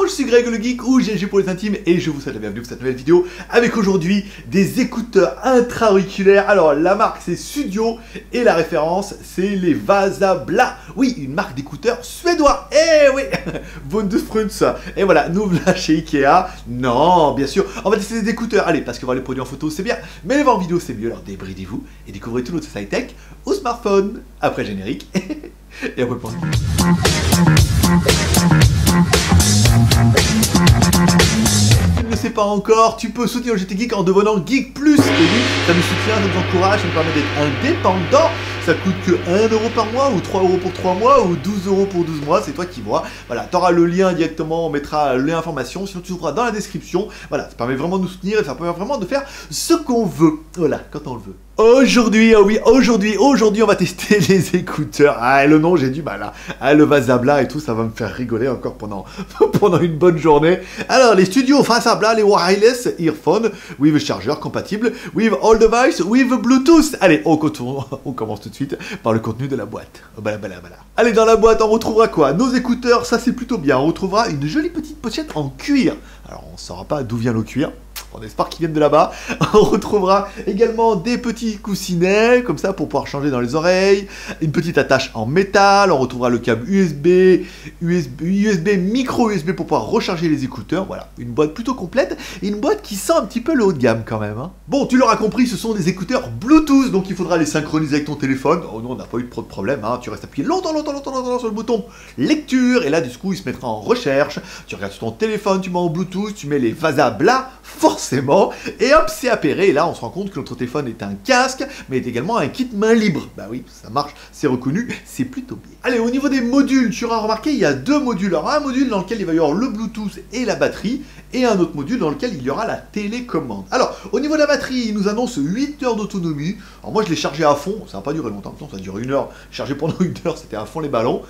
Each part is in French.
Je suis Greg le Geek ou GG pour les intimes et je vous souhaite la bienvenue pour cette nouvelle vidéo avec aujourd'hui des écouteurs intra-auriculaires. Alors la marque c'est Sudio et la référence c'est les Vasabla. Oui, une marque d'écouteurs suédois. Eh oui, Wunderfrunz. Et voilà, nous voilà chez Ikea. Non, bien sûr, on va tester des écouteurs. Allez, parce que voir les produits en photo c'est bien, mais les voir en vidéo c'est mieux. Alors débridez-vous et découvrez tout notre high-tech au smartphone. Après générique et après pour tu ne le sais pas encore, tu peux soutenir le GT Geek en devenant Geek Plus. Et oui, ça me soutient, ça nous encourage, ça me permet d'être indépendant. Ça coûte que 1 euro par mois, ou 3 euros pour 3 mois, ou 12 euros pour 12 mois, c'est toi qui vois. Voilà, tu auras le lien directement, on mettra l'information, sinon tu trouveras dans la description. Voilà, ça permet vraiment de nous soutenir et ça permet vraiment de faire ce qu'on veut. Voilà, quand on le veut. Aujourd'hui, oh oui, aujourd'hui, on va tester les écouteurs. Ah, le nom, j'ai du mal, hein. Ah, le Vasabla et tout, ça va me faire rigoler encore pendant une bonne journée. Alors, les studios Vasabla, les wireless earphones, with charger compatible, with all device, with Bluetooth. Allez, on commence tout de suite par le contenu de la boîte. Bala. Allez, dans la boîte, on retrouvera quoi? Nos écouteurs, ça c'est plutôt bien. On retrouvera une jolie petite pochette en cuir. Alors, on ne saura pas d'où vient le cuir. On espère qu'ils viennent de là-bas. On retrouvera également des petits coussinets, comme ça, pour pouvoir changer dans les oreilles. Une petite attache en métal. On retrouvera le câble USB, micro USB pour pouvoir recharger les écouteurs. Voilà, une boîte plutôt complète. Et une boîte qui sent un petit peu le haut de gamme quand même, hein. Bon, tu l'auras compris, ce sont des écouteurs Bluetooth. Donc il faudra les synchroniser avec ton téléphone. Oh non, on n'a pas eu de problème, hein. Tu restes appuyé longtemps sur le bouton lecture. Et là, du coup, il se mettra en recherche. Tu regardes sur ton téléphone, tu mets en Bluetooth, tu mets les Vasabla, forcément, et hop, c'est appairé, et là on se rend compte que notre téléphone est un casque, mais est également un kit main libre. Bah oui, ça marche, c'est reconnu, c'est plutôt bien. Allez, au niveau des modules, tu auras remarqué, il y a deux modules. Alors un module dans lequel il va y avoir le Bluetooth et la batterie, et un autre module dans lequel il y aura la télécommande. Alors, au niveau de la batterie, il nous annonce 8 heures d'autonomie. Alors moi je l'ai chargé à fond, ça n'a pas duré longtemps, ça a duré 1 heure, chargé pendant 1 heure, c'était à fond les ballons.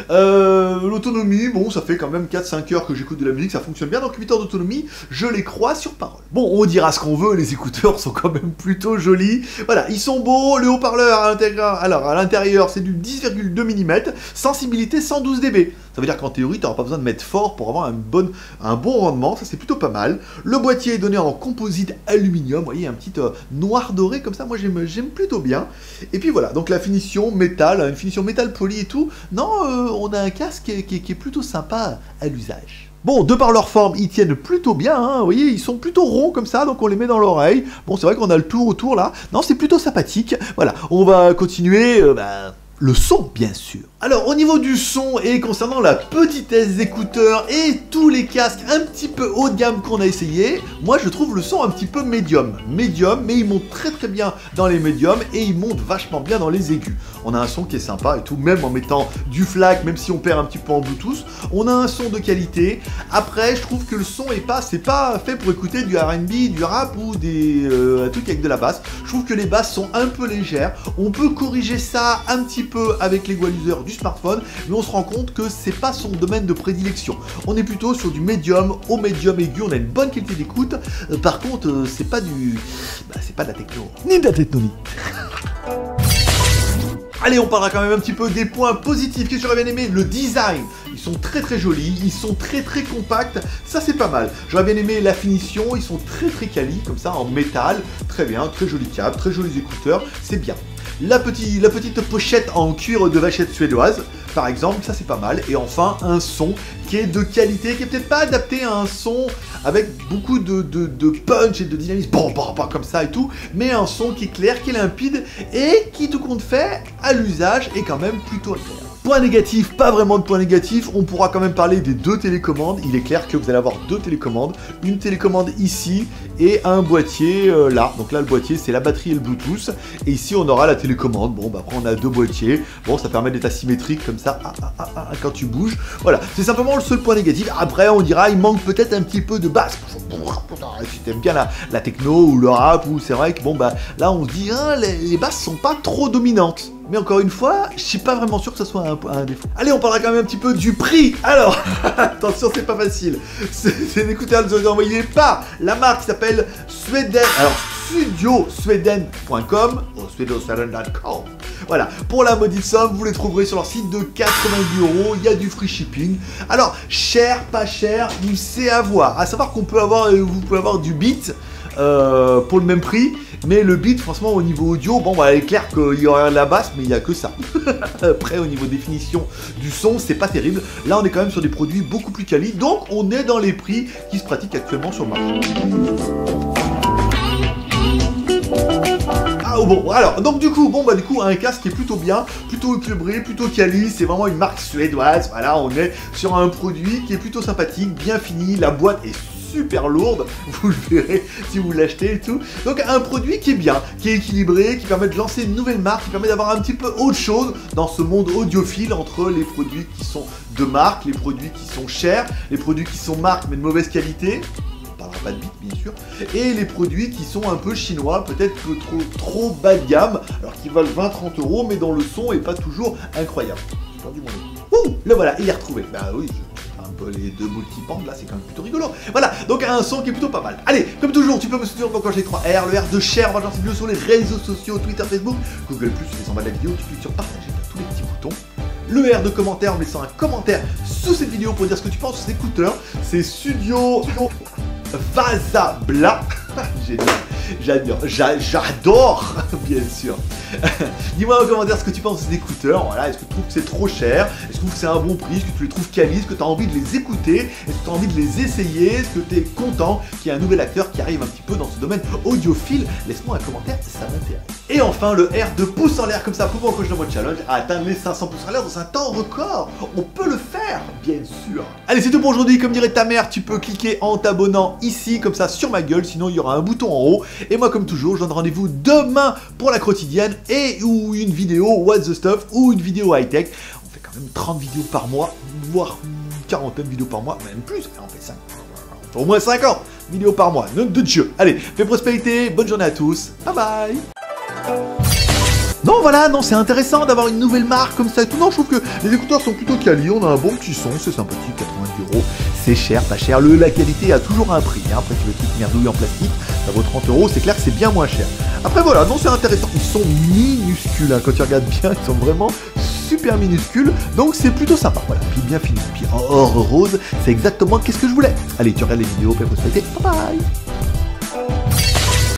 L'autonomie, bon, ça fait quand même 4-5 heures que j'écoute de la musique, ça fonctionne bien, donc 8 heures d'autonomie, je les crois sur parole. Bon, on dira ce qu'on veut, les écouteurs sont quand même plutôt jolis. Voilà, ils sont beaux, le haut-parleur à l'intérieur, c'est du 10,2 mm, sensibilité 112 dB. Ça veut dire qu'en théorie, tu n'auras pas besoin de mettre fort pour avoir un bon rendement, ça c'est plutôt pas mal. Le boîtier est donné en composite aluminium, vous voyez, un petit noir doré comme ça, moi j'aime plutôt bien. Et puis voilà, donc la finition métal, une finition métal poli et tout. Non, on a un casque qui est plutôt sympa à l'usage. Bon, de par leur forme, ils tiennent plutôt bien, hein, vous voyez, ils sont plutôt ronds comme ça, donc on les met dans l'oreille. Bon, c'est vrai qu'on a le tour autour là, non, c'est plutôt sympathique. Voilà, on va continuer, le son, bien sûr. Alors, au niveau du son et concernant la petitesse des écouteurs et tous les casques un petit peu haut de gamme qu'on a essayé, moi je trouve le son un petit peu médium. Médium, mais il monte très bien dans les médiums et il monte vachement bien dans les aigus. On a un son qui est sympa et tout, même en mettant du FLAC, même si on perd un petit peu en Bluetooth, on a un son de qualité. Après, je trouve que le son c'est pas fait pour écouter du R&B, du rap ou des trucs avec de la basse. Je trouve que les basses sont un peu légères. On peut corriger ça un petit peu avec l'égaliseur du smartphone, mais on se rend compte que c'est pas son domaine de prédilection. On est plutôt sur du médium au médium aigu, on a une bonne qualité d'écoute. Par contre, c'est pas c'est pas de la techno, ni de la technologie. Allez, on parlera quand même un petit peu des points positifs que j'aurais bien aimé. Le design, ils sont très jolis, ils sont très compacts, ça c'est pas mal. J'aurais bien aimé la finition, ils sont très quali, comme ça, en métal, très bien, très joli câble, très jolis écouteurs, c'est bien. La petite pochette en cuir de vachette suédoise, par exemple, ça c'est pas mal. Et enfin, un son qui est de qualité, qui est peut-être pas adapté à un son avec beaucoup de punch et de dynamisme, bon, comme ça et tout, mais un son qui est clair, qui est limpide et qui, tout compte fait, à l'usage, est quand même plutôt agréable. Point négatif, pas vraiment de point négatif, on pourra quand même parler des deux télécommandes. Il est clair que vous allez avoir deux télécommandes, une télécommande ici et un boîtier là. Donc là le boîtier c'est la batterie et le Bluetooth, et ici on aura la télécommande. Bon, bah après on a deux boîtiers, bon ça permet d'être asymétrique comme ça quand tu bouges. Voilà, c'est simplement le seul point négatif. Après on dira il manque peut-être un petit peu de basse. Si t'aimes bien la techno ou le rap, ou c'est vrai que bon bah là on se dit hein, les basses sont pas trop dominantes. Mais encore une fois, je suis pas vraiment sûr que ça soit un défaut. Allez, on parlera quand même un petit peu du prix. Alors, attention, c'est pas facile. C'est écouteurs envoyés par la marque qui s'appelle Sweden. Alors, studiosweden.com ou studiosweden.com. Voilà, pour la maudite somme, vous les trouverez sur leur site de 90 €. Il y a du free shipping. Alors, cher, pas cher, c'est à voir. À savoir qu'on peut avoir, vous pouvez avoir du Beat pour le même prix. Mais le Beat, franchement, au niveau audio, bon, bah, il est clair qu'il y aura la basse, mais il n'y a que ça. Après, au niveau définition du son, c'est pas terrible. Là, on est quand même sur des produits beaucoup plus quali. Donc, on est dans les prix qui se pratiquent actuellement sur le marché. Ah, bon, alors, donc du coup, un casque qui est plutôt bien, plutôt équilibré, plutôt quali, c'est vraiment une marque suédoise. Voilà, on est sur un produit qui est plutôt sympathique, bien fini, la boîte est super lourde, vous le verrez si vous l'achetez et tout. Donc un produit qui est bien, qui est équilibré, qui permet de lancer une nouvelle marque, qui permet d'avoir un petit peu autre chose dans ce monde audiophile entre les produits qui sont de marque, les produits qui sont chers, les produits qui sont marques mais de mauvaise qualité. On parlera pas de Beat bien sûr, et les produits qui sont un peu chinois, peut-être trop bas de gamme, alors qu'ils valent 20-30 € mais dont le son est pas toujours incroyable. J'ai perdu mon nez. Ouh, là voilà, il est retrouvé. Bah oui, les deux multipendent là, c'est quand même plutôt rigolo. Voilà, donc un son qui est plutôt pas mal. Allez, comme toujours, tu peux me soutenir quand j'ai 3R, le R de share, on va lancer vidéo sur les réseaux sociaux, Twitter, Facebook, Google+, tu laisses en bas de la vidéo, tu cliques sur partager, tous les petits boutons. Le R de commentaire en laissant un commentaire sous cette vidéo pour dire ce que tu penses sur ces écouteurs. C'est Studio Vasabla. J'adore, bien sûr. Dis-moi en commentaire ce que tu penses de ces écouteurs. Voilà, est-ce que tu trouves que c'est trop cher? Est-ce que tu trouves que c'est un bon prix? Est-ce que tu les trouves quali? Est-ce que tu as envie de les écouter? Est-ce que tu as envie de les essayer? Est-ce que tu es content qu'il y ait un nouvel acteur qui arrive un petit peu dans ce domaine audiophile? Laisse-moi un commentaire, ça m'intéresse. Et enfin, le R de pouce en l'air, comme ça, pour m'encourager dans votre challenge à atteindre les 500 pouces en l'air dans un temps record. On peut le faire, bien sûr. Allez, c'est tout pour aujourd'hui. Comme dirait ta mère, tu peux cliquer en t'abonnant ici, comme ça, sur ma gueule. Sinon, il y aura un bouton en haut. Et moi, comme toujours, je donne rendez-vous demain pour la quotidienne ou une vidéo What the Stuff ou une vidéo high-tech. On fait quand même 30 vidéos par mois, voire une quarantaine de vidéos par mois, même plus. On fait 5. On fait au moins 50 vidéos par mois. Nom de Dieu. Allez, fais prospérité. Bonne journée à tous. Bye bye. Non, voilà, non, c'est intéressant d'avoir une nouvelle marque comme ça et tout. Non, je trouve que les écouteurs sont plutôt quali, on a un bon petit son, c'est sympathique, 90 €. C'est cher, pas cher. La qualité a toujours un prix. Hein. Après, tu veux des trucs merdouilles en plastique, ça vaut 30 €, c'est clair que c'est bien moins cher. Après, voilà, non, c'est intéressant. Ils sont minuscules, hein. Quand tu regardes bien, ils sont vraiment super minuscules. Donc, c'est plutôt sympa. Voilà, puis bien fini. Puis or rose, c'est exactement qu'est-ce que je voulais. Allez, tu regardes les vidéos, fais prospérité. Bye bye.